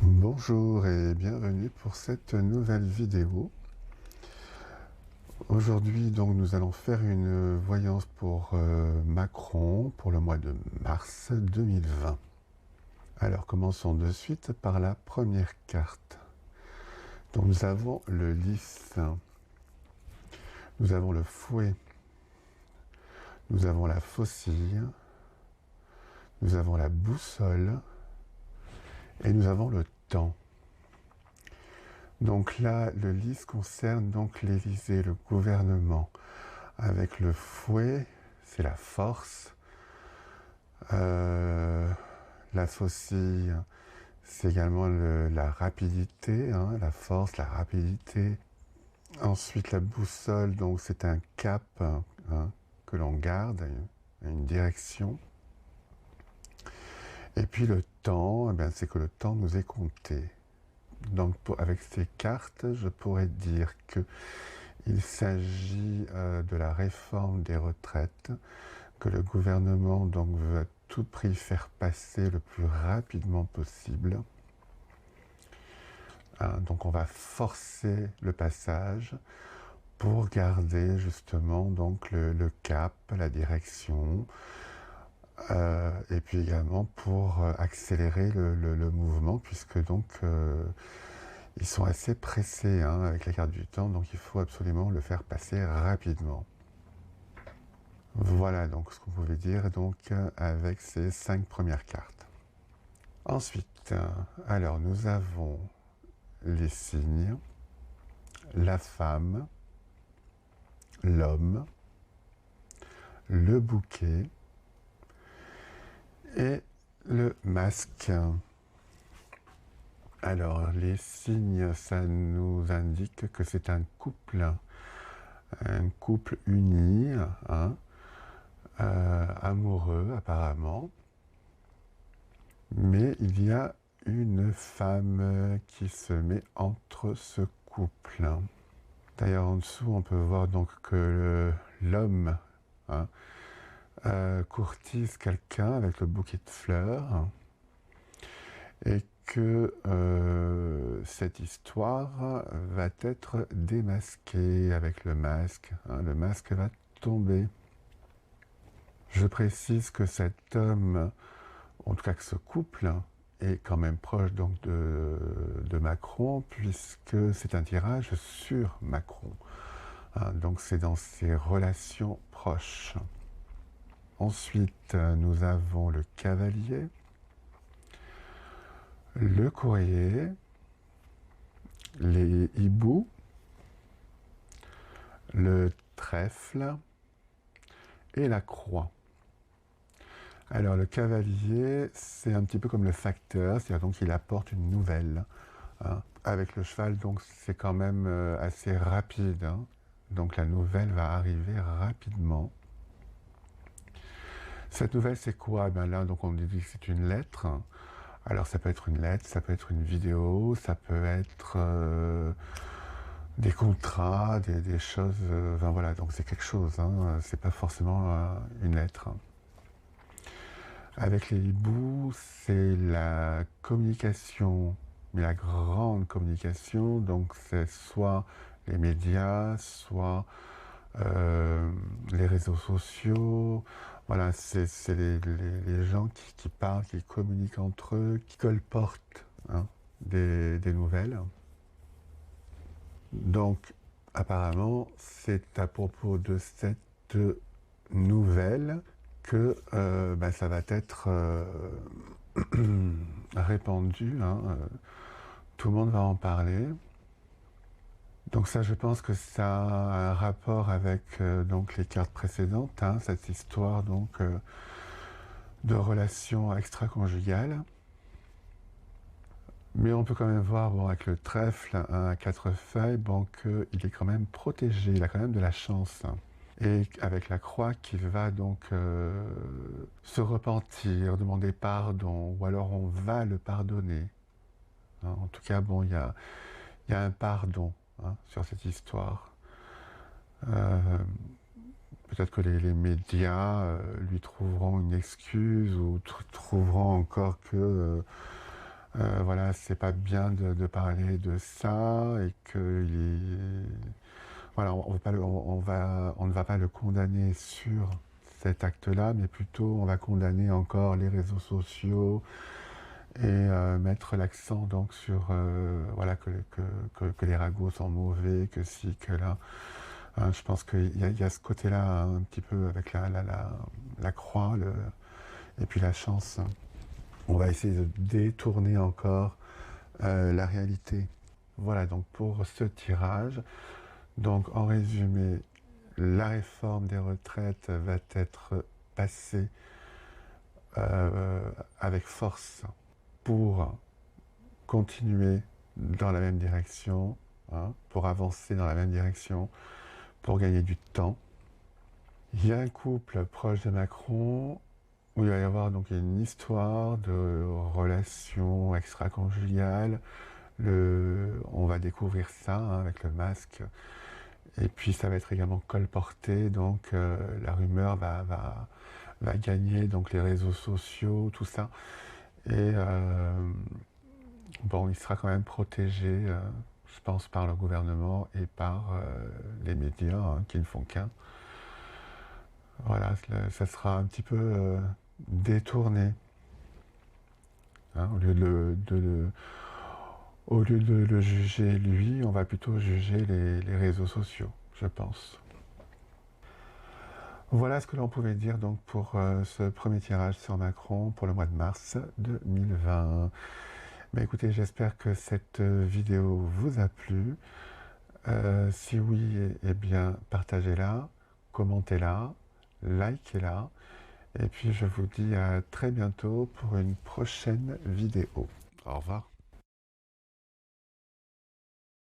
Bonjour et bienvenue pour cette nouvelle vidéo. Aujourd'hui donc nous allons faire une voyance pour Macron pour le mois de mars 2020. Alors commençons de suite par la première carte. Donc nous avons le lys, nous avons le fouet, nous avons la faucille, nous avons la boussole et nous avons le temps. Donc là, le lys concerne donc l'Élysée, le gouvernement. Avec le fouet, c'est la force. La faucille, c'est également la rapidité, hein, la force, la rapidité. Ensuite, la boussole, donc c'est un cap hein, que l'on garde, une direction. Et puis le temps, eh bien, c'est que le temps nous est compté. Donc avec ces cartes, je pourrais dire que il s'agit de la réforme des retraites que le gouvernement donc veut à tout prix faire passer le plus rapidement possible. Donc on va forcer le passage pour garder justement donc le cap, la direction, et puis également pour accélérer le mouvement, puisque donc ils sont assez pressés hein, avec la carte du temps, donc il faut absolument le faire passer rapidement. Voilà donc ce qu'on pouvait dire donc avec ces 5 premières cartes. Ensuite, alors nous avons les signes, la femme, l'homme, le bouquet et le masque. Alors, les signes, ça nous indique que c'est un couple uni, hein, amoureux apparemment. Mais il y a une femme qui se met entre ce couple. D'ailleurs, en dessous, on peut voir donc que l'homme hein, courtise quelqu'un avec le bouquet de fleurs et que cette histoire va être démasquée avec le masque. Hein, le masque va tomber. Je précise que cet homme, en tout cas que ce couple, est quand même proche donc de Macron, puisque c'est un tirage sur Macron. Hein, donc c'est dans ses relations proches. Ensuite, nous avons le cavalier, le courrier, les hiboux, le trèfle et la croix. Alors le cavalier, c'est un petit peu comme le facteur, c'est-à-dire donc il apporte une nouvelle. Hein. Avec le cheval, donc c'est quand même assez rapide. Hein. Donc la nouvelle va arriver rapidement. Cette nouvelle, c'est quoi? Ben là, donc on dit que c'est une lettre. Alors ça peut être une lettre, ça peut être une vidéo, ça peut être des contrats, des choses. Enfin voilà, donc c'est quelque chose. Hein, c'est pas forcément une lettre. Avec les hiboux, c'est la communication, mais la grande communication. Donc c'est soit les médias, soit les réseaux sociaux. Voilà, c'est les gens qui parlent, qui communiquent entre eux, qui colportent hein, des nouvelles. Donc, apparemment, c'est à propos de cette nouvelle que ben, ça va être répandu. Hein, tout le monde va en parler. Donc ça, je pense que ça a un rapport avec donc les cartes précédentes, hein, cette histoire donc de relations extra-conjugales. Mais on peut quand même voir, bon, avec le trèfle hein, à 4 feuilles, bon, qu'il est quand même protégé, il a quand même de la chance. Et avec la croix qui va donc se repentir, demander pardon, ou alors on va le pardonner. Hein, en tout cas, bon, il y a un pardon. Hein, sur cette histoire. Peut-être que les médias lui trouveront une excuse ou trouveront encore que Voilà, c'est pas bien de parler de ça et que voilà, on ne va pas le condamner sur cet acte-là, mais plutôt on va condamner encore les réseaux sociaux et mettre l'accent donc sur voilà que les ragots sont mauvais, que si, que là. Hein, je pense qu'il y a ce côté-là un petit peu avec la croix et puis la chance. On va essayer de détourner encore la réalité. Voilà donc pour ce tirage. Donc en résumé, la réforme des retraites va être passée avec force pour continuer dans la même direction, hein, pour avancer dans la même direction, pour gagner du temps. Il y a un couple proche de Macron où il va y avoir donc une histoire de relation extra-conjugale. On va découvrir ça hein, avec le masque. Et puis ça va être également colporté, donc la rumeur va gagner donc les réseaux sociaux, tout ça. Et bon, il sera quand même protégé, je pense, par le gouvernement et par les médias hein, qui ne font qu'un. Voilà, ça sera un petit peu détourné. Hein, au lieu de le juger lui, on va plutôt juger les réseaux sociaux, je pense. Voilà ce que l'on pouvait dire donc pour ce premier tirage sur Macron pour le mois de mars 2020. Mais écoutez, j'espère que cette vidéo vous a plu. Si oui, eh bien, partagez-la, commentez-la, likez-la. Et puis, je vous dis à très bientôt pour une prochaine vidéo. Au revoir.